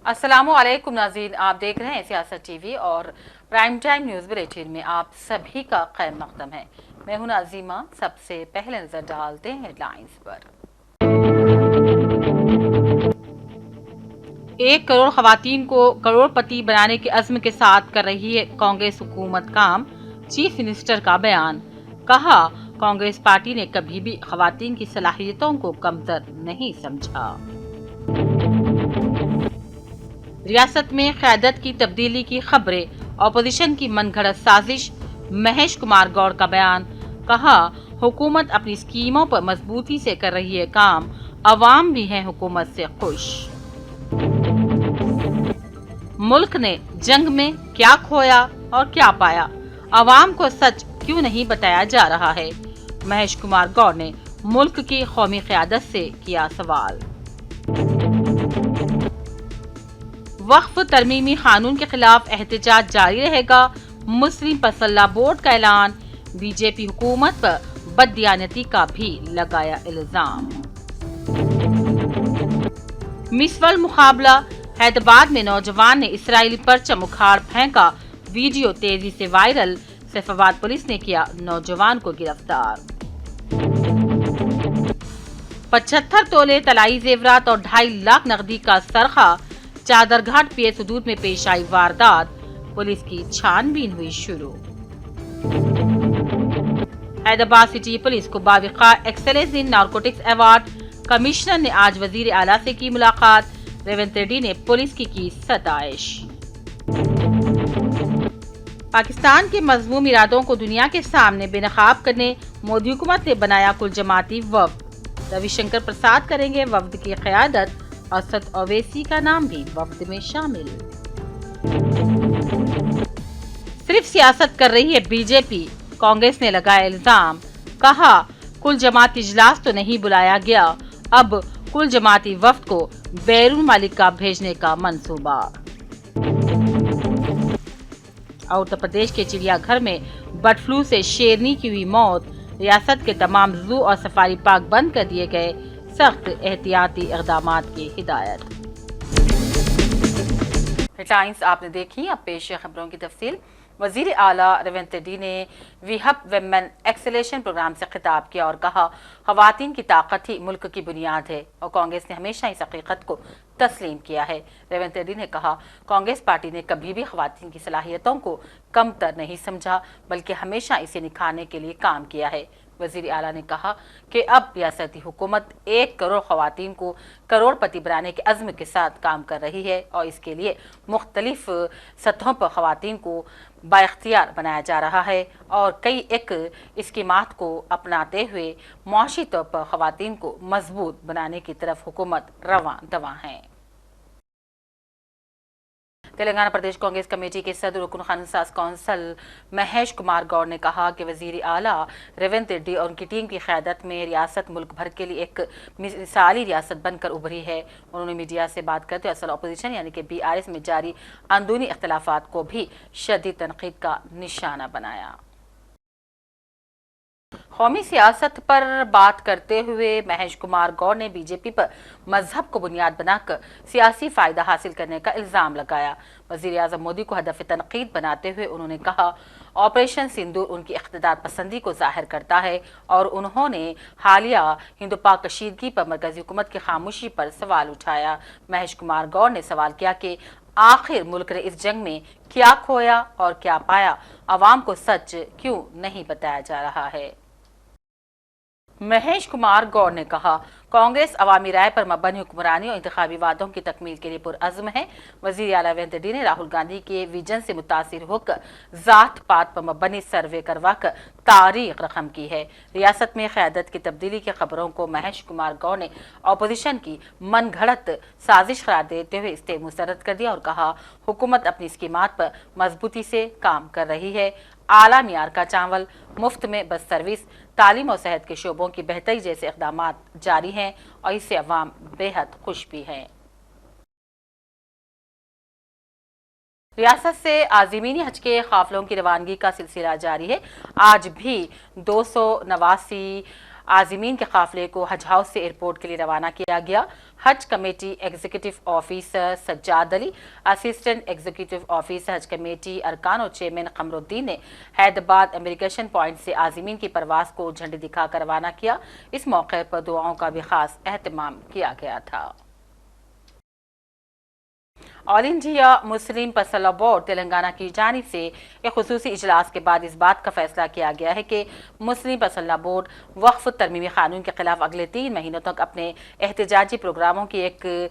अस्सलामुअलैकुम नाज़रीन, आप देख रहे हैं सियासत टीवी और प्राइम टाइम न्यूज़ बुलेटिन में आप सभी का खैर मकदम है। मैं हूं नाज़ीमा। सबसे पहले नजर डालते हैं हेडलाइंस पर। 1 करोड़ खवातीन को करोड़पति बनाने के अज़्म के साथ कर रही है कांग्रेस हुकूमत काम। चीफ मिनिस्टर का बयान। कहा, कांग्रेस पार्टी ने कभी भी खवातीन की सलाहियतों को कमतर नहीं समझा। रियासत में क़यादत की तब्दीली की खबरें, ऑपोजिशन की मनगढ़ंत साजिश। महेश कुमार गौड़ का बयान। कहा, हुकूमत अपनी स्कीमों पर मजबूती से कर रही है काम, अवाम भी है हुकूमत से खुश। मुल्क ने जंग में क्या खोया और क्या पाया, अवाम को सच क्यों नहीं बताया जा रहा है। महेश कुमार गौड़ ने मुल्क की कौमी क़यादत से किया सवाल। वक्फ तरमीमी कानून के खिलाफ एहतजाज जारी रहेगा। मुस्लिम पसल्ला बोर्ड का ऐलान। बीजेपी हुकूमत पर बददियानती का भी लगाया इल्जाम। मिस वर्ल्ड मुकाबला। हैदराबाद में नौजवान ने इसराइली परचम उखाड़ फेंका, वीडियो तेजी से वायरल। सैफाबाद पुलिस ने किया नौजवान को गिरफ्तार। 75 तोले तलाई जेवरात और 2.5 लाख नकदी का सरखा। चादरघाट पीएस हदूद में पेश आई वारदात, पुलिस की छानबीन हुई शुरू। हैदराबाद सिटी पुलिस को बाविका excellence in narcotics award. Commissioner ने आज वजीर आला से की मुलाकात। रेवंत रेड्डी ने पुलिस की सताइश। पाकिस्तान के मज़मूम इरादों को दुनिया के सामने बेनकाब करने मोदी हुकूमत ने बनाया कुल जमाती वफ्द। रविशंकर प्रसाद करेंगे वफ्द की क़यादत। असद ओवैसी का नाम भी वफ्द में शामिल। सिर्फ सियासत कर रही है बीजेपी, कांग्रेस ने लगाया इल्जाम। कहा, कुल जमाती इजलास तो नहीं बुलाया गया, अब कुल जमाती वफ्द को बैरून मालिक का भेजने का मंसूबा। उत्तर प्रदेश के चिड़ियाघर में बर्ड फ्लू से शेरनी की हुई मौत। रियासत के तमाम जू और सफारी पार्क बंद कर दिए गए, सख्त एहतियाती इक़दामात की हिदायत। हेडलाइंस आपने देखी, अब पेश है खबरों की तफसील। वजीर आला रेवंत रेड्डी ने वीहब वेमेन एक्सेलेशन प्रोग्राम से खिताब किया और कहा, ख़वातीन की ताकत ही मुल्क की बुनियाद है और कांग्रेस ने हमेशा इस हकीकत को तस्लीम किया है। रेवंत रेड्डी ने कहा, कांग्रेस पार्टी ने कभी भी ख़वातीन की सलाहियतों को कमतर नहीं समझा, बल्कि हमेशा इसे निखारने के लिए काम किया है। वजीर आला ने कहा कि अब रियासती हुकूमत 1 करोड़ ख़वातीन को करोड़पति बनाने के अज़्म के साथ काम कर रही है और इसके लिए मुख्तलिफ सतहों पर ख़वातीन को बाइख्तियार बनाया जा रहा है और कई एक स्कीमात को अपनाते हुए मुआशी तौर पर ख़वातीन को मजबूत बनाने की तरफ हुकूमत रवां दवां है। तेलंगाना प्रदेश कांग्रेस कमेटी के सदर रुकन खानसाज कौंसल महेश कुमार गौड़ ने कहा कि वजीर आला रेवंत रेड्डी और उनकी टीम की क़यादत में रियासत मुल्क भर के लिए एक मिसाली रियासत बनकर उभरी है। उन्होंने मीडिया से बात करते हुए असल अपोजिशन यानी कि BRS में जारी अंदरूनी इख्तलाफात को भी शदीद तनकीद का निशाना बनाया। कौमी सियासत पर बात करते हुए महेश कुमार गौड़ ने बीजेपी पर मजहब को बुनियाद बनाकर सियासी फायदा हासिल करने का इल्जाम लगाया। वजीर आज़म मोदी को हदफ तनकीद बनाते हुए उन्होंने कहा, ऑपरेशन सिंदूर उनकी इख्तिदार पसंदी को जाहिर करता है और उन्होंने हालिया हिंदू पाक कशीदगी पर मरकजी हुकूमत की खामोशी पर सवाल उठाया। महेश कुमार गौड़ ने सवाल किया कि आखिर मुल्क ने इस जंग में क्या खोया और क्या पाया, अवाम को सच क्यों नहीं बताया जा रहा है। महेश कुमार गौड़ ने कहा, कांग्रेस अवामी राय पर मबनी हुक्मरानी और इंतखाबी वादों की तकमील के लिए पुरअज़्म है। वज़ीर आला रेवंत रेड्डी ने राहुल गांधी के विजन से मुतासिर होकर जात पात पर मबनी सर्वे करवाकर तारीख रकम की है। रियासत में क़यादत की तब्दीली की खबरों को महेश कुमार गौड़ ने अपोजिशन की मनगढ़ंत साजिश करार देते हुए इसे मुस्तरद कर दिया और कहा, हुकूमत अपनी स्कीमात पर मजबूती से काम कर रही है। आला मियार का चावल, मुफ्त में बस सर्विस, तालीम और सेहत के शोबों की बेहतरी जैसे इक़दामात जारी हैं और इससे अवाम बेहद खुश भी हैं। रियासत से आज़मीनी हज के काफिलों की रवानगी का सिलसिला जारी है। आज भी 289 आज़मीन के काफिले को हज हाउस से एयरपोर्ट के लिए रवाना किया गया। हज committee executive officer Sajjad Ali, assistant executive officer हज कमेटी अरकान और चेयरमैन कमरुद्दीन ने हैदराबाद इमिग्रेशन पॉइंट से आज़मीन की परवास को झंडी दिखाकर रवाना किया। इस मौके पर दुआओं का भी खास एहतमाम किया गया था। All India Muslim Personal board Telangana की जानिब से एक खुसूसी इजलास के बाद इस बात का फैसला किया गया है कि मुस्लिम पर्सनल बोर्ड वक्फ तरमीमी कानून के खिलाफ अगले 3 महीनों तक अपने एहतजाजी प्रोग्रामों की एक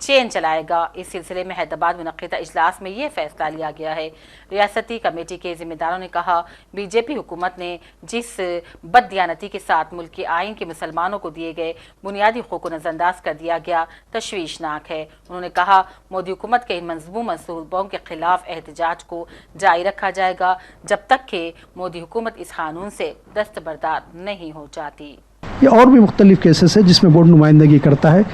चेन चलाएगा। इस सिलसिले में हैदराबाद मुनक़िदा इजलास में ये फैसला लिया गया है। रियासती कमेटी के जिम्मेदारों ने कहा, बीजेपी हुकूमत ने जिस बददियानती के साथ मुल्क के आइन के मुसलमानों को दिए गए बुनियादी हकूक़ को नज़रअंदाज कर दिया गया, तशवीशनाक है। उन्होंने कहा, मोदी हुकूमत के इन मंसूबों मनसूबों के खिलाफ एहतजाज को जारी रखा जाएगा जब तक कि मोदी हुकूमत इस कानून से दस्तबरदार नहीं हो जाती। ये और भी मुख्तलिफ केसेस है जिसमें बोर्ड नुमाइंदगी करता है।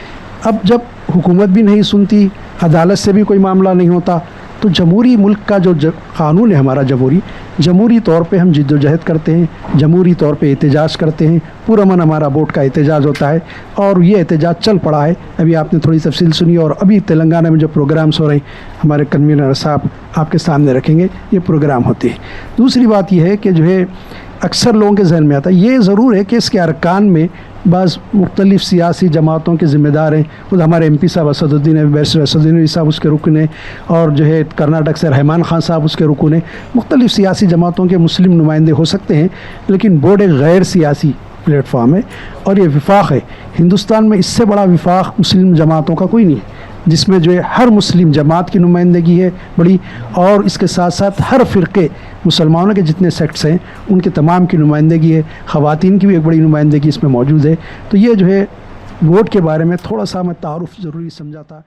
अब जब हुकूमत भी नहीं सुनती, अदालत से भी कोई मामला नहीं होता, तो जमहूरी मुल्क का जो कानून है हमारा जमहूरी तौर पे हम जिद्दोजहद करते हैं, जमहूरी तौर पे एहतजाज करते हैं। पूरा मन हमारा बोर्ड का एहतजाज होता है और ये एहतजाज चल पड़ा है। अभी आपने थोड़ी तफसील सुनी और अभी तेलंगाना में जो प्रोग्राम्स हो रहे हैं हमारे कन्वीनर साहब आपके सामने रखेंगे, ये प्रोग्राम होते हैं। दूसरी बात यह है कि जो है अक्सर लोगों के जहन में आता है, ये ज़रूर है कि इसके अरकान में बाज़ मुख्तलिफ सियासी जमातों के ज़िम्मेदार हैं। खुद हमारे MP साहब असदुद्दीन है, बैरिस्टर असदुद्दीन साहब उसके रुकन है, और जो है कर्नाटक से रहमान खान साहब उसके रुकन है। मुख्तलिफ सियासी जमातों के मुस्लिम नुमाइंदे हो सकते हैं, लेकिन बोर्ड एक गैर सियासी प्लेटफॉर्म है और ये विफाक है। हिंदुस्तान में इससे बड़ा विफाक मुस्लिम जमातों का कोई नहीं है, जिसमें जो है हर मुस्लिम जमात की नुमाइंदगी है बड़ी, और इसके साथ साथ हर फ़िरक़े मुसलमानों के जितने सेक्ट्स हैं उनके तमाम की नुमाइंदगी है। ख़वातीन की भी एक बड़ी नुमाइंदगी इसमें मौजूद है। तो ये जो है वोट के बारे में थोड़ा सा मैं तारुफ ज़रूरी समझा था।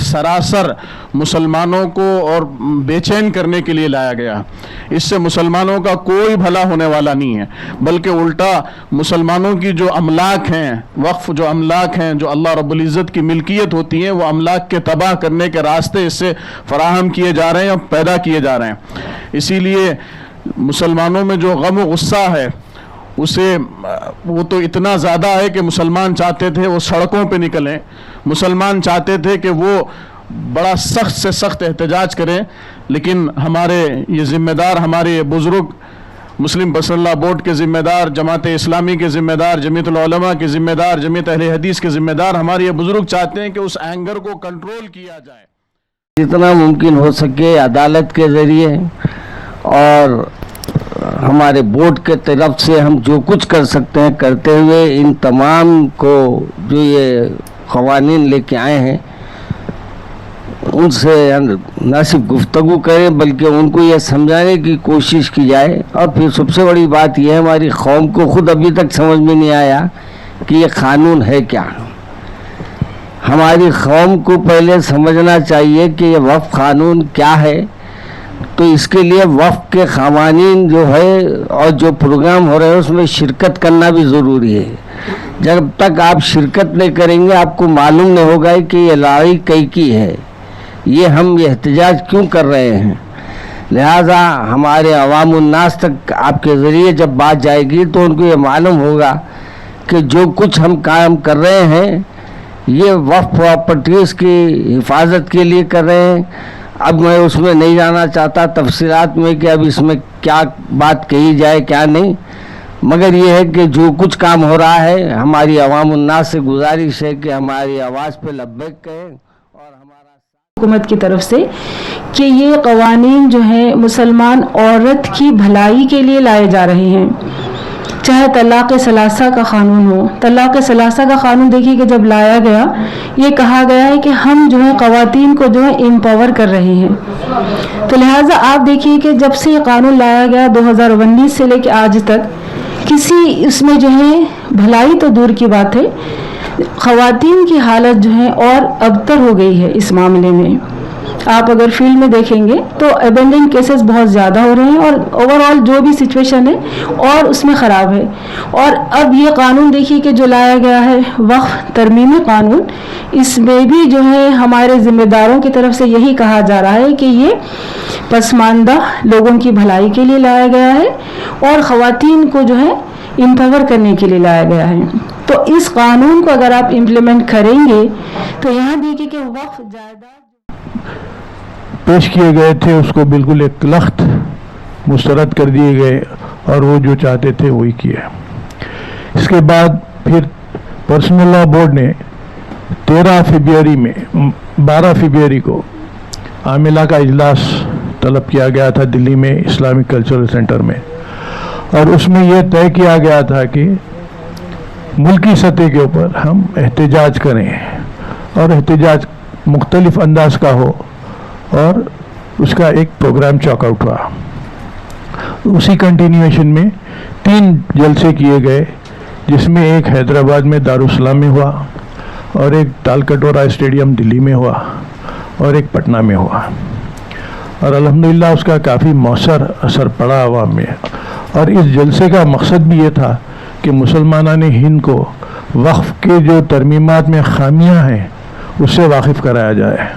सरासर मुसलमानों को और बेचैन करने के लिए लाया गया। इससे मुसलमानों का कोई भला होने वाला नहीं है, बल्कि उल्टा मुसलमानों की जो अमलाक हैं, वक्फ जो अमलाक हैं, जो अल्लाह रब्बुल इज़्ज़त की मिल्कियत होती हैं, वो अमलाक के तबाह करने के रास्ते इससे फराहम किए जा रहे हैं और पैदा किए जा रहे हैं। इसीलिए मुसलमानों में जो गम व गुस्सा है उसे वो तो इतना ज़्यादा है कि मुसलमान चाहते थे वो सड़कों पे निकलें, मुसलमान चाहते थे कि वो बड़ा सख्त से सख्त एहतजाज करें। लेकिन हमारे ये ज़िम्मेदार, हमारे ये बुज़ुर्ग, मुस्लिम पर्सनल बोर्ड के ज़िम्मेदार, जमात इस्लामी के ज़िम्मेदार, जमीयतुल उलमा के ज़िम्मेदार, जमीयत अहले हदीस के ज़िम्मेदार, हमारे ये बुज़ुर्ग चाहते हैं कि उस एंगर को कंट्रोल किया जाए, जितना मुमकिन हो सके अदालत के ज़रिए और हमारे बोर्ड के तरफ से हम जो कुछ कर सकते हैं करते हुए इन तमाम को जो ये क़वानीन लेके आए हैं उनसे न सिर्फ गुफ्तगू करें बल्कि उनको ये समझाने की कोशिश की जाए। और फिर सबसे बड़ी बात यह है, हमारी कौम को खुद अभी तक समझ में नहीं आया कि ये कानून है क्या। हमारी कौम को पहले समझना चाहिए कि ये वक्फ कानून क्या है। तो इसके लिए वक्फ के क़वानीन जो है और जो प्रोग्राम हो रहे हैं उसमें शिरकत करना भी ज़रूरी है। जब तक आप शिरकत नहीं करेंगे आपको मालूम नहीं होगा कि ये लड़ाई कई की है, ये हम एहतजाज क्यों कर रहे हैं। लिहाजा हमारे अवाम उन्नास तक आपके ज़रिए जब बात जाएगी तो उनको ये मालूम होगा कि जो कुछ हम काम कर रहे हैं ये वक्फ प्रॉपर्टीज़ की हिफाजत के लिए कर रहे हैं। अब मैं उसमें नहीं जाना चाहता तफसीलात में कि अब इसमें क्या बात कही जाए क्या नहीं, मगर ये है कि जो कुछ काम हो रहा है हमारी अवाम उन्नास से गुजारिश है कि हमारी आवाज़ पे लब्बैक कहें। और हमारा हुकूमत की तरफ से कि ये क़वानीन जो हैं मुसलमान औरत की भलाई के लिए लाए जा रहे हैं। चाहे तलाक़ सलासा का क़ानून हो, तलाक़ सलासा का क़ानून देखिए कि जब लाया गया ये कहा गया है कि हम जो है क़वातीन को जो है एम्पावर कर रहे हैं। तो लिहाजा आप देखिए कि जब से ये कानून लाया गया 2019 से लेकर आज तक किसी इसमें जो है भलाई तो दूर की बात है, ख़वातीन की हालत जो है और अबतर हो गई है। इस मामले में आप अगर फील्ड में देखेंगे तो अबेंडन केसेस बहुत ज़्यादा हो रहे हैं और ओवरऑल जो भी सिचुएशन है और उसमें ख़राब है। और अब ये कानून देखिए कि जो लाया गया है वक्फ तरमीमी कानून, इसमें भी जो है हमारे ज़िम्मेदारों की तरफ से यही कहा जा रहा है कि ये पसमानदा लोगों की भलाई के लिए लाया गया है और ख़वातीन को जो है इम्पावर करने के लिए लाया गया है। तो इस कानून को अगर आप इम्प्लीमेंट करेंगे तो यहाँ देखिए कि वक्फ जायदाद पेश किए गए थे उसको बिल्कुल एक लख्त मुस्तरद कर दिए गए और वो जो चाहते थे वही किया। इसके बाद फिर पर्सनल लॉ बोर्ड ने 12 फरवरी को आमिला का इजलास तलब किया गया था दिल्ली में इस्लामिक कल्चरल सेंटर में, और उसमें यह तय किया गया था कि मुल्की सतह के ऊपर हम एहतजाज करें और एहतजाज मुख्तलिफ अंदाज का हो, और उसका एक प्रोग्राम चॉकआउट हुआ। उसी कंटिन्यूएशन में 3 जलसे किए गए, जिसमें एक हैदराबाद में दारुसलाम में हुआ और एक तालकटोरा स्टेडियम दिल्ली में हुआ और एक पटना में हुआ, और अल्हम्दुलिल्लाह उसका काफ़ी मौसर असर पड़ा अवाम में। और इस जलसे का मकसद भी ये था कि मुसलमाना ने हिंद को वक्फ के जो तरमीमात में खामियां हैं उससे वाकिफ़ कराया जाए,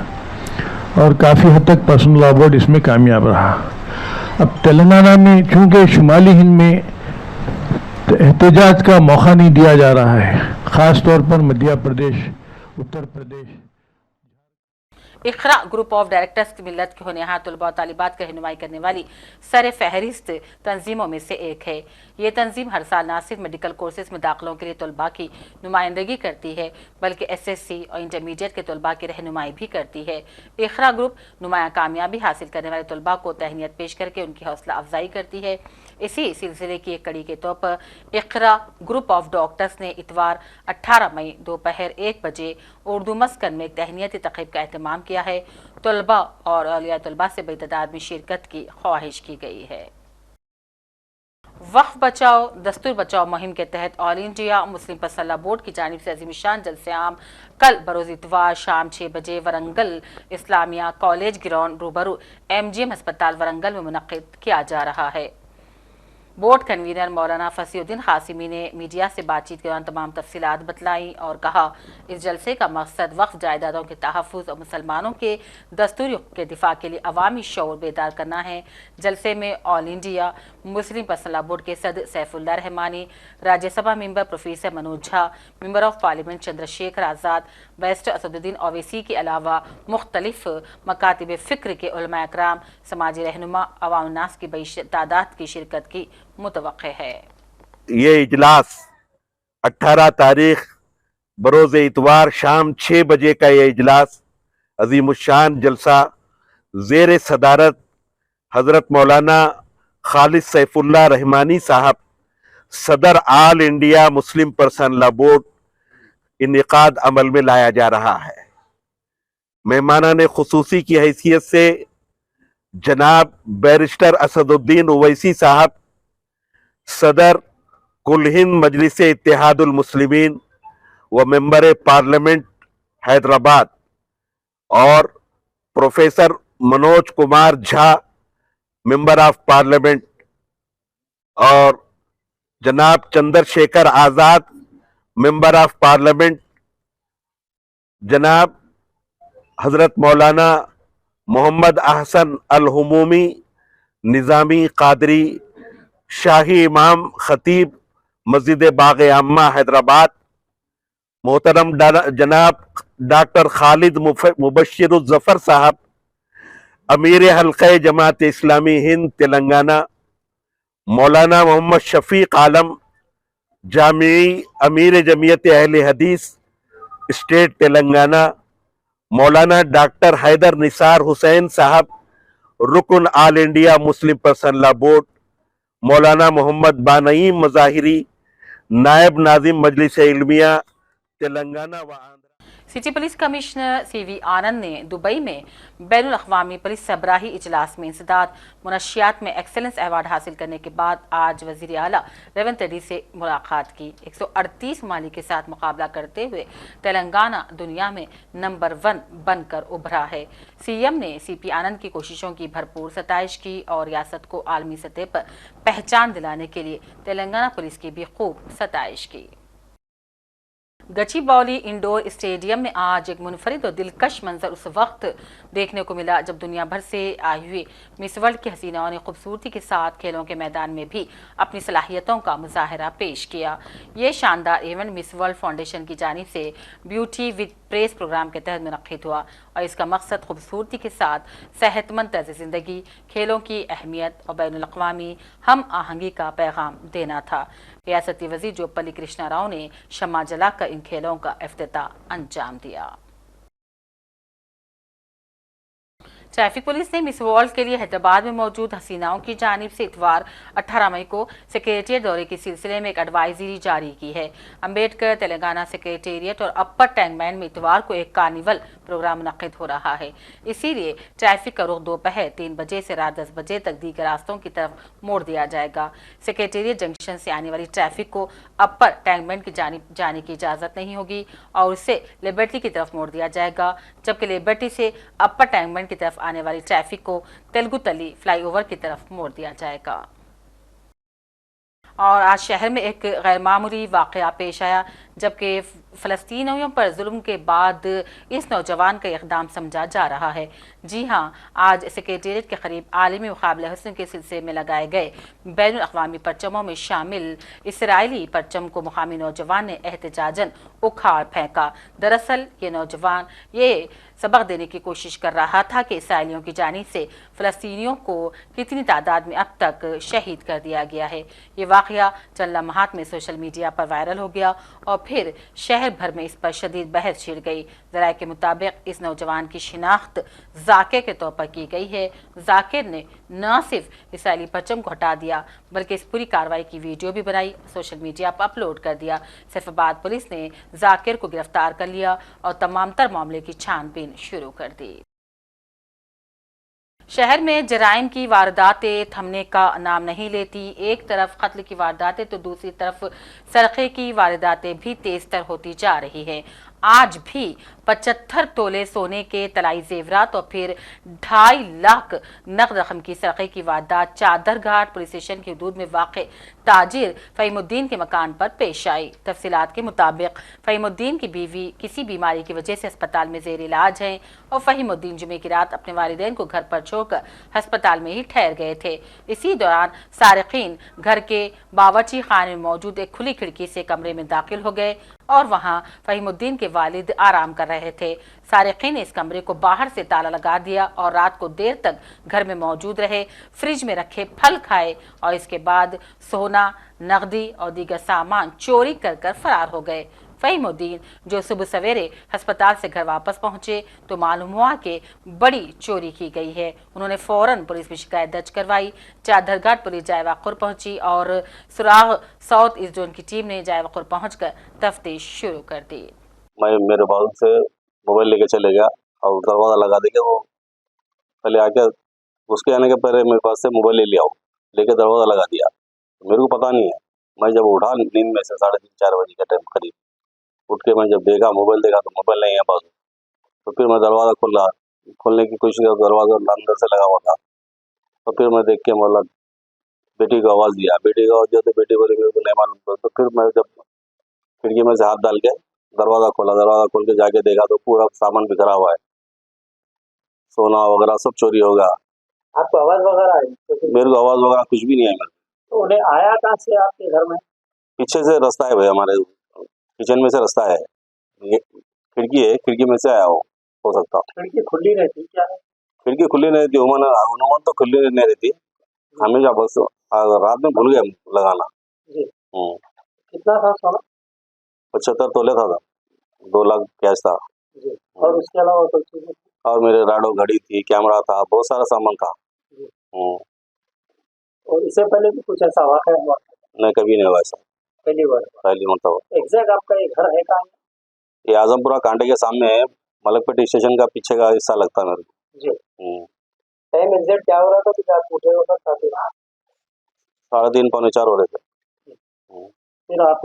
और काफ़ी हद तक पर्सनल लॉ बोर्ड इसमें कामयाब रहा। अब तेलंगाना में चूँकि शुमाली हिंद में एहतजाज का मौका नहीं दिया जा रहा है, ख़ास तौर पर Madhya Pradesh, Uttar Pradesh. Iqra group of directors की मिलत के होनहार तलबा और तालिबात की रहनुमाई करने वाली सर फहरिस्त तंजीमों में से एक है। ये तंजीम हर साल न सिर्फ मेडिकल कोर्सेज में दाखिलों के लिए तलबा की नुमाइंदगी करती है, बल्कि SSC और इंटरमीडिएट के तलबा की रहनुमाई भी करती है। इक़रा ग्रुप नुमाया कामयाबी हासिल करने वाले तलबा को तहनीत पेश करके उनकी हौसला अफजाई करती है। इसी सिलसिले की एक कड़ी के तौर पर इक़रा ग्रुप ऑफ डॉक्टर्स ने इतवार 18 मई दोपहर 1 बजे उर्दू मस्कन में एक तहनीती तक़रीब का एहतमाम किया है। तलबा और औलिया तलबा से बड़ी तादाद में शिरकत की ख्वाहिश की गई है। वक्फ बचाओ दस्तूर बचाओ मुहिम के तहत ऑल इंडिया मुस्लिम पसल्ला बोर्ड की जानिब से अजीमशान जलसे आम कल बरोज़ इतवार शाम 6 बजे वरंगल इस्लामिया कॉलेज ग्राउंड रूबरू MGM अस्पताल वरंगल में मुनक़िद किया जा रहा है। बोर्ड कन्वीनर मौलाना फसीउद्दीन कासिमी ने मीडिया से बातचीत के दौरान तमाम तफसीलात बतलाई और कहा, इस जलसे का मकसद वक्फ जायदादों के तहफ़्फ़ुज़ और मुसलमानों के दस्तूरी हुक़ूक़ के दिफा के लिए अवामी शऊर बेदार करना है। जलसे में ऑल इंडिया मुस्लिम पसल्ला बोर्ड के सदर Saifullah Rahmani, Rajya Sabha member professor Manoj Jha, member of parliament Chandrashekhar Azad, barrister Asaduddin Owaisi के अलावा मुख्तलिफ मकातिब फ़िक्र के उलमा इकराम, समाजी रहनुमा, अवाम नास की बड़ी तादाद की शिरकत की मुतवक्के है। ये इजलास 18 तारीख बरोज़ इतवार शाम 6 बजे का ये इजलास अजीमुशान जलसा ज़ेर सदारत हज़रत मौलाना खालिद सैफुल्लाह रहमानी साहब सदर All India Muslim Personal Board इनेकाद अमल में लाया जा रहा है। मेहमानाने खुसूसी की हैसियत से जनाब बैरिस्टर असदुद्दीन ओवैसी साहब सदर कुल हिंद मजलिस इत्तेहादुल मुस्लिमीन व मेंबर पार्लियामेंट हैदराबाद और professor Manoj Kumar Jha member of parliament और जनाब Chandrashekhar Azad member of parliament, जनाब हजरत मौलाना मोहम्मद अहसन अल हुमूमी निज़ामी कादरी शाही इमाम खतीब मस्जिद बाग आम्मा हैदराबाद, मोहतरम जनाब डॉक्टर खालिद मुबश्शिर ज़फ़र साहब अमीर हल्क़े जमात इस्लामी हिंद तेलंगाना, मौलाना मोहम्मद शफीक आलम जामिई अमीर जमियत अहले हदीस स्टेट तेलंगाना, मौलाना डॉक्टर हैदर निसार हुसैन साहब रुकन all India Muslim Personal board, मौलाना मोहम्मद बानईम मज़ाहिरी नायब नाज़िम मजलिस इल्मिया तेलंगाना व Andhra. City police commissioner CV आनंद ने दुबई में बैनुल अक़वामी पुलिस सबराही इजलास में इंसदाद मुनशियात में एक्सेलेंस अवार्ड हासिल करने के बाद आज वज़ीर आला रेवंत रेड्डी से मुलाकात की। 138 ममालिक के साथ मुकाबला करते हुए तेलंगाना दुनिया में नंबर 1 बनकर उभरा है। CM ने CP आनंद की कोशिशों की भरपूर सताइश की और रियासत को आलमी सतह पर पहचान दिलाने के लिए तेलंगाना पुलिस की भी खूब सताइश की। गचीबौली इंडोर स्टेडियम में आज एक मुनफरिद और दिलकश मंजर उस वक्त देखने को मिला जब दुनिया भर से आई हुई मिस वर्ल्ड की हसीनाओं ने खूबसूरती के साथ खेलों के मैदान में भी अपनी सलाहियतों का मुजाहरा पेश किया। ये शानदार इवेंट मिस वर्ल्ड फाउंडेशन की जानिब से ब्यूटी विद प्रेस प्रोग्राम के तहत मुनक्किद हुआ और इसका मकसद खूबसूरती के साथ सेहतमंद तर्ज ज़िंदगी, खेलों की अहमियत और बैनुल अक़वामी हम आहंगी का पैगाम देना था। रियासती वज़ीर जोपल्ली कृष्णा राव ने शम्मा जलाकर इन खेलों का इफ्तिताह अंजाम दिया। ट्रैफिक पुलिस ने मिस वर्ल्ड के लिए हैदराबाद में मौजूद हसीनाओं की जानिब से इतवार 18 मई को सेक्रेटेरिएट दौरे के सिलसिले में एक एडवाइजरी जारी की है। अंबेडकर तेलंगाना सेक्रेटेरिएट और अपर टैंकबैंड में इतवार को एक कार्निवल प्रोग्राम मुनक्किद हो रहा है। इसीलिए ट्रैफिक का रुख दोपहर 3 बजे से रात 10 बजे तक दीगर रास्तों की तरफ मोड़ दिया जाएगा। सेक्रेटेरिएट जंक्शन से आने वाली ट्रैफिक को अपर टैंकबैंड की जानिब जाने की इजाज़त नहीं होगी और उसे लिबर्टी की तरफ मोड़ दिया जाएगा, जबकि लिबर्टी से अपर टैंकबैंड की तरफ आने वाली ट्रैफिक को तेलुगु तली फ्लाईओवर की तरफ मोड़ दिया जाएगा। और आज शहर में एक गैर मामूली वाक़या पेश आया जबकि फ़लस्तीनियों पर जुल्म के बाद इस नौजवान का इक़दाम समझा जा रहा है। जी हाँ, आज सेक्रेटेरिएट के करीब आलमी मुक़ाबले हुस्न के सिलसिले में लगाए गए बैनुल अक़वामी परचमों में शामिल इसराइली परचम को मुक़ामी नौजवान ने एहतजाजन उखाड़ फेंका। दरअसल ये नौजवान ये सबक देने की कोशिश कर रहा था कि इसराइलियों की जानिब से फ़लस्तीनियों को कितनी तादाद में अब तक शहीद कर दिया गया है। ये वाक़या चंद लम्हात में सोशल मीडिया पर वायरल हो गया और फिर शहर भर में इस पर शदीद बहस छिड़ गई। ज़राए के मुताबिक इस नौजवान की शिनाख्त जाकिर के तौर पर की गई है। जाकिर ने न सिर्फ इसराइली परचम को हटा दिया बल्कि इस पूरी कार्रवाई की वीडियो भी बनाई, सोशल मीडिया पर अपलोड कर दिया। सैफाबाद पुलिस ने जाकिर को गिरफ्तार कर लिया और तमाम तर मामले की छानबीन शुरू कर दी। शहर में जराइम की वारदातें थमने का नाम नहीं लेती। एक तरफ कत्ल की वारदातें तो दूसरी तरफ सरक़े की वारदातें भी तेज तर होती जा रही है। आज भी 75 तोले सोने के तलाई जेवरात और फिर 2.5 लाख नकद रकम की सरक़े की वारदात चादर घाट पुलिस स्टेशन की हदूद में वाक़ ताजिर फ़हीमुद्दीन के मकान पर पेश आई। तफसीलात के मुताबिक फ़हीमुद्दीन की बीवी किसी बीमारी की वजह से अस्पताल में ज़ेर इलाज हैं और फ़हीमुद्दीन जुमे की रात अपने वालिदैन को घर पर छोड़कर अस्पताल में ही ठहर गए थे। इसी दौरान सारिकीन घर के बावर्ची खाने में मौजूद एक खुली खिड़की से कमरे में दाखिल हो गए और वहां फ़हीमुद्दीन के वालिद आराम कर रहे थे। सारिकीन ने इस कमरे को बाहर से ताला लगा दिया और रात को देर तक घर में मौजूद रहे, फ्रिज में रखे फल खाए और इसके बाद सोना, नकदी और दीगर सामान चोरी कर कर फरार हो गए। फ़हीमुद्दीन जो सुबह सवेरे अस्पताल से घर वापस पहुंचे तो मालूम हुआ कि बड़ी चोरी की गई है। उन्होंने फ़ौरन पुलिस में शिकायत दर्ज करवाई। चादरघाट पुलिस जायवाकुर पहुंची और सुराग साउथ ईस्ट जोन की टीम ने जायवाकुर पहुंचकर तफ्तीश शुरू कर दी। मैं मेरे बाजू से मोबाइल लेके चले गया और दरवाज़ा लगा देके वो पहले आके उसके आने के पहले मेरे पास से मोबाइल ले लिया, वो लेके दरवाज़ा लगा दिया। मेरे को पता नहीं है। मैं जब उठा नींद में से 3:30-4 बजे के टाइम करीब उठ के मैं जब देखा मोबाइल देखा तो मोबाइल नहीं है बाजू। तो फिर मैं दरवाज़ा खोलने की कोशिश किया, दरवाज़ा अंदर से लगा हुआ था। तो फिर मैं देख के मतलब बेटी को आवाज़ दिया, बेटी को आवाज़ दिया तो बेटी बोली मेरे को नहीं मालूम था। तो फिर मैं जब खिड़की में से हाथ डाल के दरवाज़ा खोला, दरवाज़ा खोल के जाके देखा तो पूरा सामान बिखरा हुआ है, सोना वगैरह सब चोरी हो गया। आपको आवाज़ वगैरह आई? मेरे को आवाज़ वगैरह कुछ भी नहीं आई। तो उन्हें आया कहाँ से आपके घर में? पीछे से रास्ता है भाई, हमारे किचन में से रास्ता है, ये खिड़की है, खिड़की में से आया हो सकता। खिड़की खुली रहती क्या है? खिड़की खुली नहीं रहती, अनुमान तो खुली नहीं रहती हमेशा, बस रात में भूल गए लगाना। जी। कितना था सोना? 75 तोले था, 2 लाख कैश था। जी। और उसके अलावा कुछ चीज़ें? और मेरे राडो घड़ी थी, कैमरा था, बहुत सारा सामान था। और इससे पहले भी कुछ ऐसा वाक़या हुआ? नहीं, कभी नहीं हुआ ऐसा, पहली बार? पहली मतलब। एग्जैक्ट आपका ये घर है कहाँ? ये आजमपुरा कांटे के सामने है, मलकपेटी स्टेशन का पीछे का हिस्सा लगता है मेरे को। जी। टाइम एग्जैक्ट क्या हो रहा था कि आप उठे हो? 3:30 पौने 4 हो रहे थे। फिर आप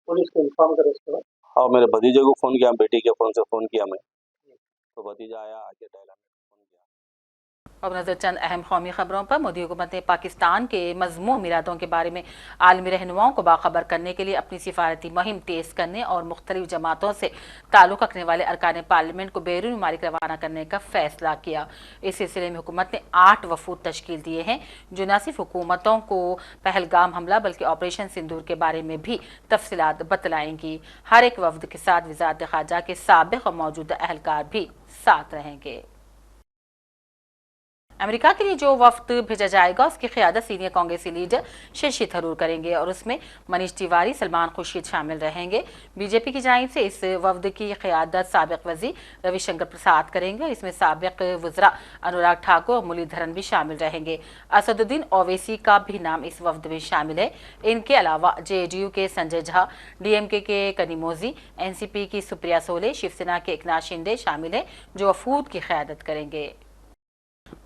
पुलिस को इन्फॉर्म करें उसके बाद? हाँ, मेरे भतीजे को फ़ोन किया, बेटी के फ़ोन से फ़ोन किया मैं, तो भतीजा आया, आके डायला में फ़ोन किया। अब नजर चंद अहम कौमी खबरों पर। मोदी हुकूमत ने पाकिस्तान के मजमूम इरादों के बारे में आलमी रहनुमाओं को बाखबर करने के लिए अपनी सिफारती मुहिम तेज करने और मुख्तलिफ जमातों से ताल्लुक रखने वाले अरकान पार्लियामेंट को बैरून मुमालिक रवाना करने का फैसला किया। इस सिलसिले में हुकूमत ने 8 वफूद तश्कील दिए हैं जो न सिर्फ हुकूमतों को पहलगाम हमला बल्कि ऑपरेशन सिंदूर के बारे में भी तफसीलात बतलाएंगी। हर एक वफद के साथ वज़ारत ख़ारजा के साबिक़ और मौजूदा अहलकार भी साथ रहेंगे। अमेरिका के लिए जो वफ्द भेजा जाएगा उसकी क़यादत सीनियर कांग्रेसी लीडर शशि थरूर करेंगे और उसमें मनीष तिवारी, सलमान खुर्शीद शामिल रहेंगे। बीजेपी की जानिब से इस वफ्द की क़यादत साबिक़ वज़ीर रविशंकर प्रसाद करेंगे और इसमें साबिक़ वज़रा अनुराग ठाकुर और मुरलीधरन भी शामिल रहेंगे। असदुद्दीन ओवैसी का भी नाम इस वफ्द में शामिल है। इनके अलावा JDU के संजय झा, DMK के कनिमोजी, NCP की सुप्रिया सोले, शिवसेना के एकनाथ शिंदे शामिल हैं जो वफूद की क़यादत करेंगे।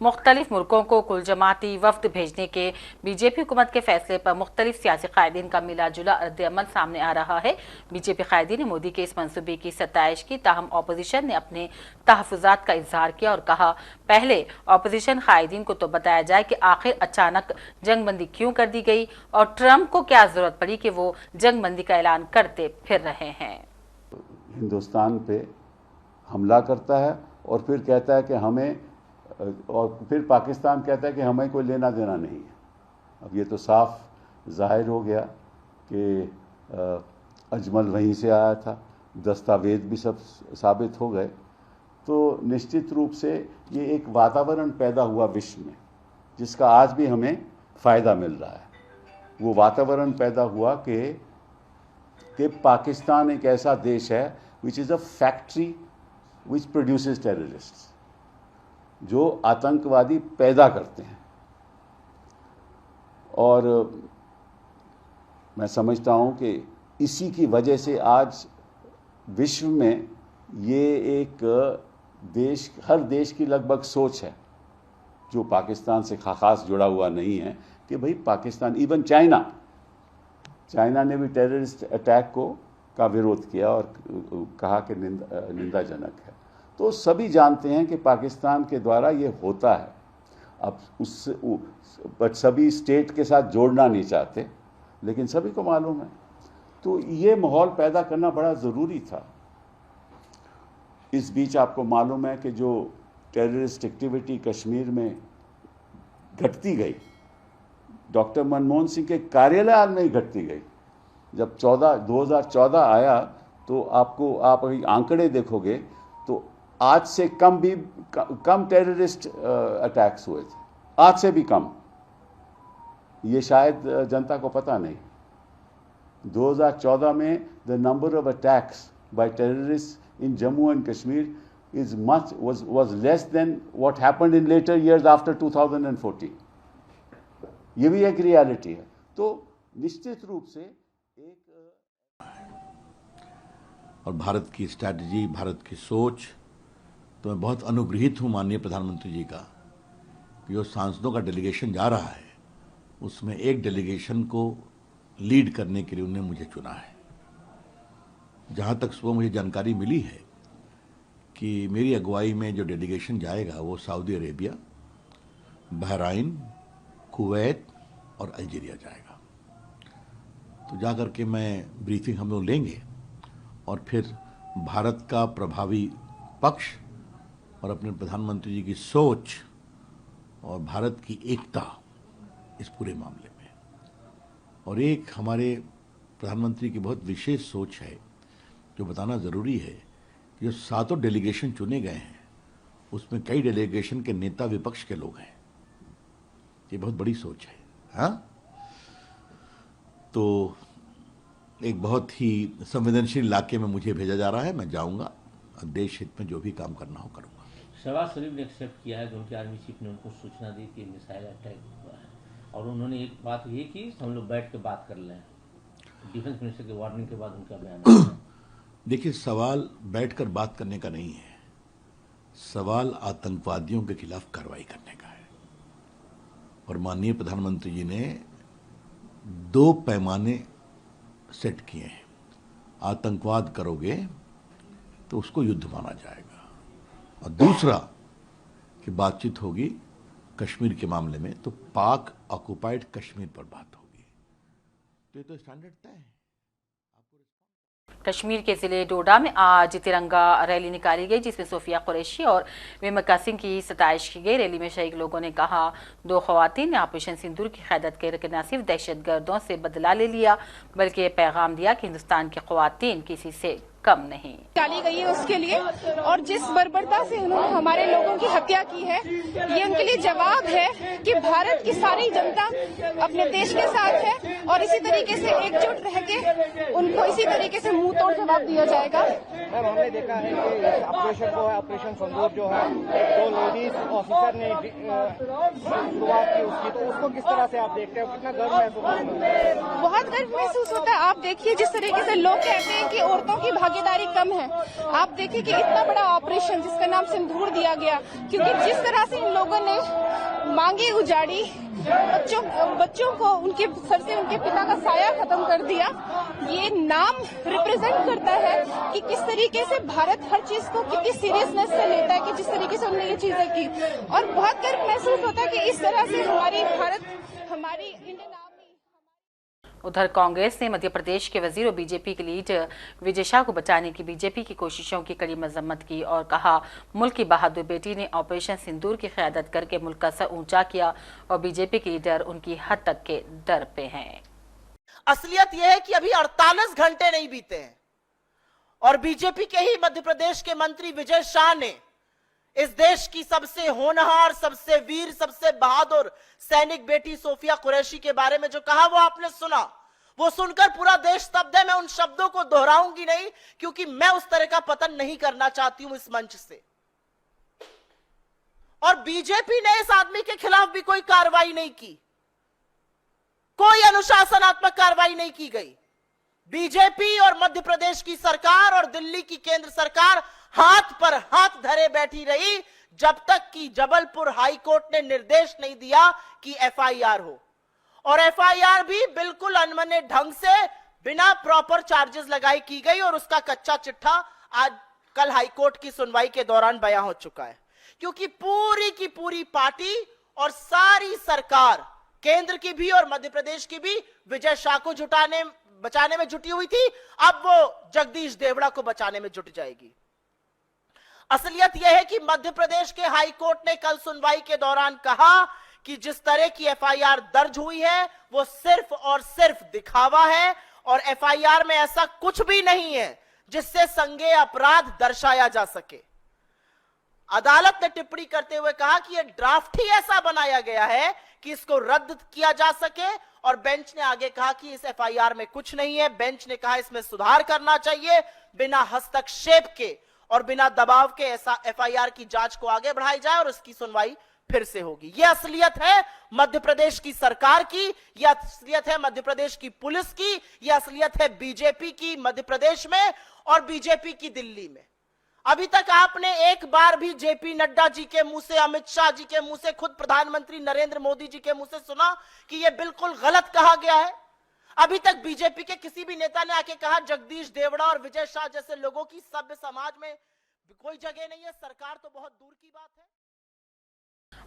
मुख्तलिफ मुल्कों को कुल जमाती वफ्द भेजने के बीजेपी हुकूमत के फैसले पर मुख्तलिफ सियासी कायदीन का मिला जुला रद्द-ए-अमल सामने आ रहा है। बीजेपी कायदीन ने मोदी के इस मंसूबे की सताइश की, ताहम अपोजिशन ने अपने तहफ़्फ़ुज़ात का इजहार किया और कहा पहले अपोजिशन कायदीन को तो बताया जाए कि आखिर अचानक जंगबंदी क्यों कर दी गई और ट्रंप को क्या ज़रूरत पड़ी कि वो जंगबंदी का ऐलान करते फिर रहे हैं। हिंदुस्तान पे हमला करता है और फिर कहता है कि हमें, और फिर पाकिस्तान कहता है कि हमें कोई लेना देना नहीं है। अब ये तो साफ जाहिर हो गया कि अजमल वहीं से आया था, दस्तावेज भी सब साबित हो गए। तो निश्चित रूप से ये एक वातावरण पैदा हुआ विश्व में जिसका आज भी हमें फ़ायदा मिल रहा है। वो वातावरण पैदा हुआ कि पाकिस्तान एक ऐसा देश है which is a factory which produces terrorists, जो आतंकवादी पैदा करते हैं। और मैं समझता हूं कि इसी की वजह से आज विश्व में ये एक देश, हर देश की लगभग सोच है जो पाकिस्तान से खास जुड़ा हुआ नहीं है कि भाई पाकिस्तान, इवन चाइना ने भी टेररिस्ट अटैक का विरोध किया और कहा कि निंदाजनक है। तो सभी जानते हैं कि पाकिस्तान के द्वारा ये होता है। अब बट सभी स्टेट के साथ जोड़ना नहीं चाहते, लेकिन सभी को मालूम है। तो ये माहौल पैदा करना बड़ा ज़रूरी था। इस बीच आपको मालूम है कि जो टेररिस्ट एक्टिविटी कश्मीर में घटती गई, डॉक्टर मनमोहन सिंह के कार्यालय में ही घटती गई। जब 2014 आया तो आप अगर आंकड़े देखोगे तो आज से कम टेररिस्ट अटैक्स हुए थे, आज से भी कम। ये शायद जनता को पता नहीं। 2014 में the number of attacks bye terrorist in Jammu and Kashmir was less than what happened in later years after 2014. ये भी एक रियलिटी है। तो निश्चित रूप से और भारत की स्ट्रैटेजी, भारत की सोच, तो मैं बहुत अनुग्रहित हूँ माननीय प्रधानमंत्री जी का कि जो सांसदों का डेलीगेशन जा रहा है उसमें एक डेलीगेशन को लीड करने के लिए उन्होंने मुझे चुना है। जहाँ तक सुबह मुझे जानकारी मिली है कि मेरी अगुवाई में जो डेलीगेशन जाएगा वो सऊदी अरेबिया, बहराइन, कुवैत और अल्जीरिया जाएगा। तो जाकर के मैं ब्रीफिंग हम लोग लेंगे और फिर भारत का प्रभावी पक्ष और अपने प्रधानमंत्री जी की सोच और भारत की एकता इस पूरे मामले में, और एक हमारे प्रधानमंत्री की बहुत विशेष सोच है जो बताना ज़रूरी है कि जो 7 डेलीगेशन चुने गए हैं उसमें कई डेलीगेशन के नेता विपक्ष के लोग हैं। ये बहुत बड़ी सोच है। हाँ, तो एक बहुत ही संवेदनशील इलाके में मुझे भेजा जा रहा है। मैं जाऊंगा, देश हित में जो भी काम करना हो करूंगा। शहबाज शरीफ ने एक्सेप्ट किया है कि उनके आर्मी चीफ ने उनको सूचना दी कि मिसाइल अटैक हुआ है, और उन्होंने एक बात ये की हम लोग बैठ के बात कर लें। डिफेंस मिनिस्टर की वार्निंग के बाद उनका बयान है। देखिए, सवाल बैठकर बात करने का नहीं है, सवाल आतंकवादियों के खिलाफ कार्रवाई करने का है। और माननीय प्रधानमंत्री जी ने 2 पैमाने सेट किए हैं। आतंकवाद करोगे तो उसको युद्ध माना जाएगा, और दूसरा कि बातचीत होगी कश्मीर के मामले में, तो पाक ऑक्युपाइड कश्मीर पर बात होगी। तो ये तो स्टैंडर्ड तय है। कश्मीर के जिले डोडा में आज तिरंगा रैली निकाली गई, जिसमें सोफिया कुरैशी और विमका सिंह की सताइश की गई। रैली में शहीद लोगों ने कहा, 2 खवातीन ने ऑपरेशन सिंदूर की क़यादत करके न सिर्फ दहशतगर्दों से बदला ले लिया, बल्कि पैगाम दिया कि हिंदुस्तान के खवातीन किसी से कम नहीं। डाली गई है उसके लिए, और जिस बर्बरता से उन्होंने हमारे लोगों की हत्या की है, ये उनके लिए जवाब है कि भारत की सारी जनता अपने देश के साथ है, और इसी तरीके से एकजुट रह के उनको इसी तरीके से मुंह तोड़ जवाब दिया जाएगा। मैम, हमने देखा है कि ऑपरेशन जो है, ऑपरेशन सिंदूर जो है, 2 लेडीज ऑफिसर ने शुरुआत की उसकी, तो उसको किस तरह से आप देखते हैं, कितना गर्व महसूस होता है? बहुत गर्व महसूस होता है। आप देखिए जिस तरीके से लोग कहते हैं कि औरतों की भागीदारी कम है, आप देखिए कि इतना बड़ा ऑपरेशन जिसका नाम सिंदूर दिया गया, क्योंकि जिस तरह से इन लोगों ने मांगे उजाड़ी, बच्चों को उनके सर से उनके पिता का साया खत्म कर दिया, ये नाम रिप्रेजेंट करता है कि किस तरीके से भारत हर चीज को कितनी सीरियसनेस से लेता है, कि जिस तरीके से उन्होंने ये चीजें की, और बहुत गर्व महसूस होता है कि इस तरह से हमारी भारत, हमारी इंडियन आर्मी। उधर कांग्रेस ने मध्य प्रदेश के वजीर और बीजेपी के लीडर विजय शाह को बचाने की बीजेपी की कोशिशों की कड़ी मजम्मत की और कहा, मुल्क की बहादुर बेटी ने ऑपरेशन सिंदूर की क़यादत करके मुल्क का सर ऊंचा किया और बीजेपी के लीडर उनकी हद तक के दर पे हैं। असलियत यह है कि अभी 48 घंटे नहीं बीते हैं और बीजेपी के ही मध्य प्रदेश के मंत्री विजय शाह ने इस देश की सबसे होनहार, सबसे वीर, सबसे बहादुर सैनिक बेटी सोफिया कुरैशी के बारे में जो कहा वो आपने सुना। वो सुनकर पूरा देश स्तब्ध है। मैं उन शब्दों को दोहराऊंगी नहीं, क्योंकि मैं उस तरह का पतन नहीं करना चाहती हूं इस मंच से। और बीजेपी ने इस आदमी के खिलाफ भी कोई कार्रवाई नहीं की, कोई अनुशासनात्मक कार्रवाई नहीं की गई। बीजेपी और मध्य प्रदेश की सरकार और दिल्ली की केंद्र सरकार हाथ पर हाथ धरे बैठी रही, जब तक कि जबलपुर हाईकोर्ट ने निर्देश नहीं दिया कि एफआईआर हो। और एफआईआर भी बिल्कुल अनमने ढंग से बिना प्रॉपर चार्जेस लगाई की गई, और उसका कच्चा चिट्ठा आज कल हाईकोर्ट की सुनवाई के दौरान बयां हो चुका है। क्योंकि पूरी की पूरी पार्टी और सारी सरकार, केंद्र की भी और मध्य प्रदेश की भी, विजय शाह को बचाने में जुटी हुई थी। अब वो जगदीश देवड़ा को बचाने में जुट जाएगी। असलियत यह है कि मध्य प्रदेश के हाई कोर्ट ने कल सुनवाई के दौरान कहा कि जिस तरह की एफआईआर दर्ज हुई है वो सिर्फ और सिर्फ दिखावा है, और एफआईआर में ऐसा कुछ भी नहीं है जिससे संज्ञेय अपराध दर्शाया जा सके। अदालत ने टिप्पणी करते हुए कहा कि यह ड्राफ्ट ही ऐसा बनाया गया है कि इसको रद्द किया जा सके, और बेंच ने आगे कहा कि इस एफआईआर में कुछ नहीं है। बेंच ने कहा इसमें सुधार करना चाहिए, बिना हस्तक्षेप के और बिना दबाव के ऐसा एफआईआर की जांच को आगे बढ़ाई जाए और उसकी सुनवाई फिर से होगी। यह असलियत है मध्य प्रदेश की सरकार की, यह असलियत है मध्य प्रदेश की पुलिस की, यह असलियत है बीजेपी की मध्य प्रदेश में और बीजेपी की दिल्ली में। अभी तक आपने एक बार भी जेपी नड्डा जी के मुंह से, अमित शाह जी के मुंह से, खुद प्रधानमंत्री नरेंद्र मोदी जी के मुंह से सुना कि यह बिल्कुल गलत कहा गया है? अभी तक बीजेपी के किसी भी नेता ने आके कहा जगदीश देवड़ा और विजय शाह जैसे लोगों की सभ्य समाज में कोई जगह नहीं है? सरकार तो बहुत दूर की बात है।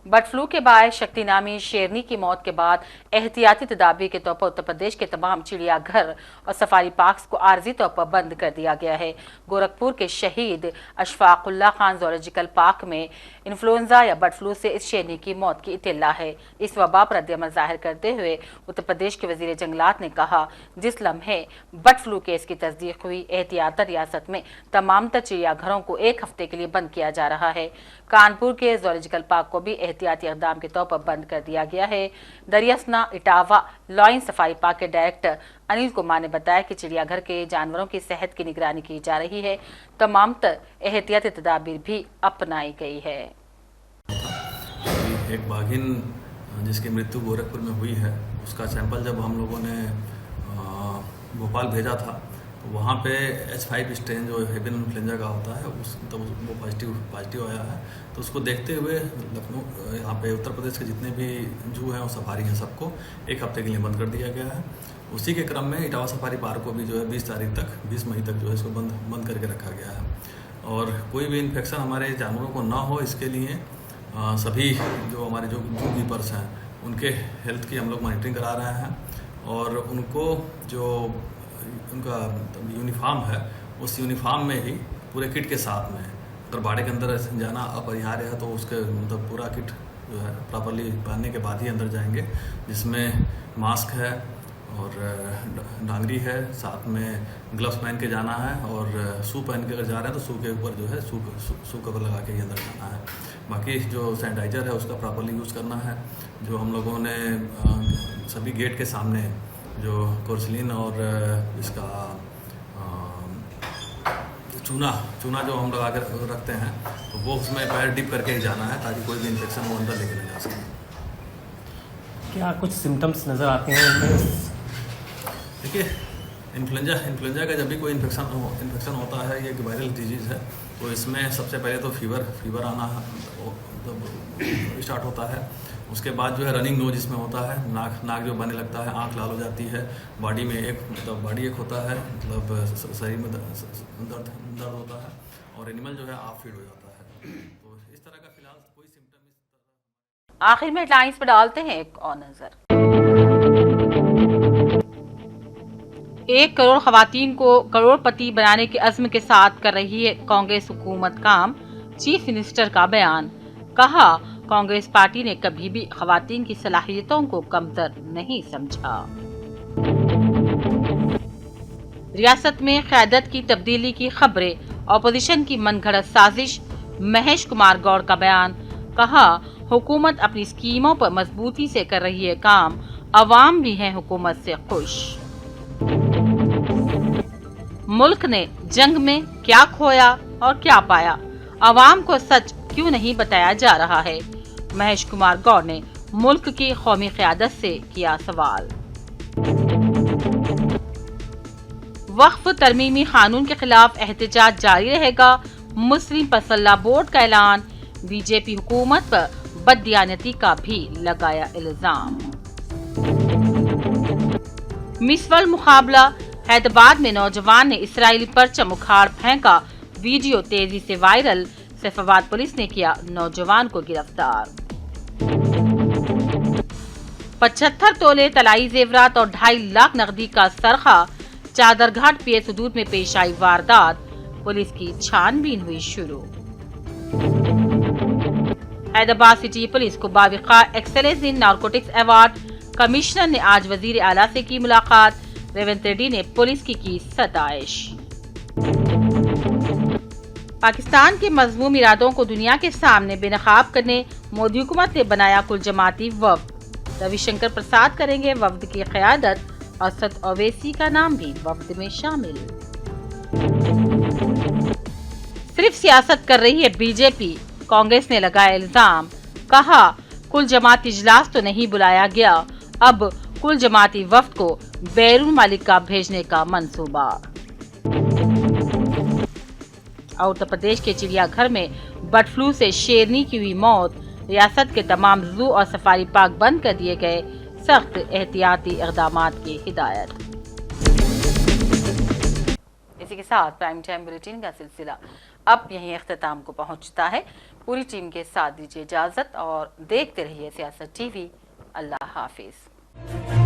बर्ड फ्लू के बायस शक्ति नामी शेरनी की मौत के बाद एहतियाती तदाबीर के तौर पर उत्तर प्रदेश के तमाम चिड़ियाघर और सफारी पार्क्स को आर्जी तौर पर बंद कर दिया गया है। गोरखपुर के शहीद अशफाकुल्ला खान ज़ूलॉजिकल पार्क में इन्फ्लुएंजा या बर्ड फ्लू से इस शेरनी की मौत की इत्तला है। इस वबा पर रद्दअमल जाहिर करते हुए उत्तर प्रदेश के वजीर जंगलात ने कहा, जिस लम्हे बर्ड फ्लू केस की तस्दीक हुई, एहतियातन रियासत में तमाम तर चिड़ियाघरों को 1 हफ्ते के लिए बंद किया जा रहा है। कानपुर के ज़ूलॉजिकल पार्क को भी एहतियाती इक़दाम के तौर पर बंद कर दिया गया है। दरियासना इटावा लॉइन सफारी पार्क के डायरेक्टर अनिल कुमार ने बताया कि चिड़ियाघर के जानवरों की सेहत की निगरानी की जा रही है, तमाम तर एहतियाती तदाबीर भी अपनाई गई है। एक बाघिन जिसकी मृत्यु गोरखपुर में हुई है, उसका सैंपल जब हम लोगों ने भोपाल भेजा था, तो वहाँ पे H5 स्ट्रेन जो एवियन इन्फ्लुएंजा का होता है वो पॉजिटिव आया है। तो उसको देखते हुए लखनऊ, यहाँ पे उत्तर प्रदेश के जितने भी जू हैं और सफारी हैं, सबको 1 हफ्ते के लिए बंद कर दिया गया है। उसी के क्रम में इटावा सफारी पार्क को भी जो है 20 मई तक जो है इसको बंद करके रखा गया है। और कोई भी इन्फेक्शन हमारे जानवरों को ना हो, इसके लिए सभी जो हमारे जो कीपर्स हैं उनके हेल्थ की हम लोग मॉनिटरिंग करा रहे हैं और उनको जो उनका यूनिफॉर्म है उस यूनिफॉर्म में ही पूरे किट के साथ में, अगर बाड़े के अंदर जाना अपरिहार्य है तो उसके मतलब पूरा किट जो है प्रॉपरली पहनने के बाद ही अंदर जाएंगे, जिसमें मास्क है और डांगरी है, साथ में ग्लव्स पहन के जाना है और शू पहन के अगर जा रहे हैं तो शू के ऊपर जो है शू कवर लगा के ही अंदर जाना है। बाकी जो सैनिटाइज़र है उसका प्रॉपरली यूज़ करना है। जो हम लोगों ने सभी गेट के सामने जो कोर्सलिन और इसका चूना जो हम लगा कर रखते हैं तो वो उसमें पैर डिप करके ही जाना है ताकि कोई भी इन्फेक्शन वो अंदर लेके नहीं जा सके। क्या कुछ सिम्टम्स नज़र आते हैं इनमें? देखिए, इन्फ्लुएंजा का जब भी कोई इन्फेक्शन होता है, ये एक वायरल डिजीज़ है, तो इसमें सबसे पहले तो फीवर आना स्टार्ट होता है। उसके बाद जो है रनिंग नोज इसमें होता है, नाक जो बने लगता है, आंख लाल हो जाती है, बॉडी में बॉडी एक होता है, मतलब शरीर में दर्द होता है और एनिमल जो है ऑफ फीड हो जाता है। तो इस तरह का फिलहाल कोई सिम्टम। आखिर में हेडलाइंस पर डालते हैं एक और नजर। 1 करोड़ खवातीन को करोड़पति बनाने के अज़्म के साथ कर रही है कांग्रेस हुकूमत काम, चीफ मिनिस्टर का बयान। कहा, कांग्रेस पार्टी ने कभी भी खवातीन की सलाहियतों को कमतर नहीं समझा। रियासत में क़यादत की तब्दीली की खबरें, ऑपोजिशन की मनगढ़ंत साजिश, महेश कुमार गौड़ का बयान। कहा, हुकूमत अपनी स्कीमों पर मजबूती से कर रही है काम, अवाम भी है हुकूमत से खुश। मुल्क ने जंग में क्या खोया और क्या पाया, अवाम को सच क्यों नहीं बताया जा रहा है। महेश कुमार गौड़ ने मुल्क की कौमी क़यादत से किया सवाल। वक्फ तरमीमी कानून के खिलाफ एहतजाज जारी रहेगा, मुस्लिम पसल्ला बोर्ड का ऐलान। बीजेपी हुकूमत पर बददियानती का भी लगाया इल्जाम। मिस वर्ल्ड मुकाबला, हैदराबाद में नौजवान ने इसराइली परचम उखाड़ फेंका, वीडियो तेजी से वायरल। सैफाबाद पुलिस ने किया नौजवान को गिरफ्तार। 75 तोले तलाई जेवरात और 2.5 लाख नकदी का सरखा, चादरघाट पीएस हदूद में पेश आई वारदात, पुलिस की छानबीन हुई शुरू। हैदराबाद सिटी पुलिस को बाविका excellence in narcotics award, commissioner ने आज वजीर आला से की मुलाकात, रेवंत रेड्डी ने पुलिस की सताइश। पाकिस्तान के मज़मूम इरादों को दुनिया के सामने बेनकाब करने मोदी हुकूमत ने बनाया कुल जमाती वफ्द। रविशंकर प्रसाद करेंगे वफ्द की क़यादत, असद ओवैसी का नाम भी वफ्द में शामिल। सिर्फ सियासत कर रही है बीजेपी, कांग्रेस ने लगाया इल्जाम। कहा, कुल जमाती इजलास तो नहीं बुलाया गया, अब कुल जमाती वफ्द को बैरून मालिका भेजने का मंसूबा। उत्तर प्रदेश के चिड़ियाघर में बर्ड फ्लू से शेरनी की हुई मौत, रियासत के तमाम जू और सफारी पार्क बंद कर दिए गए, सख्त एहतियाती इक़दामात की हिदायत। इसी के साथ प्राइम टाइम बुलेटिन का सिलसिला अब यहीं इख्तिताम को पहुंचता है। पूरी टीम के साथ दीजिए इजाजत और देखते रहिए सियासत टीवी। अल्लाह हाफिज।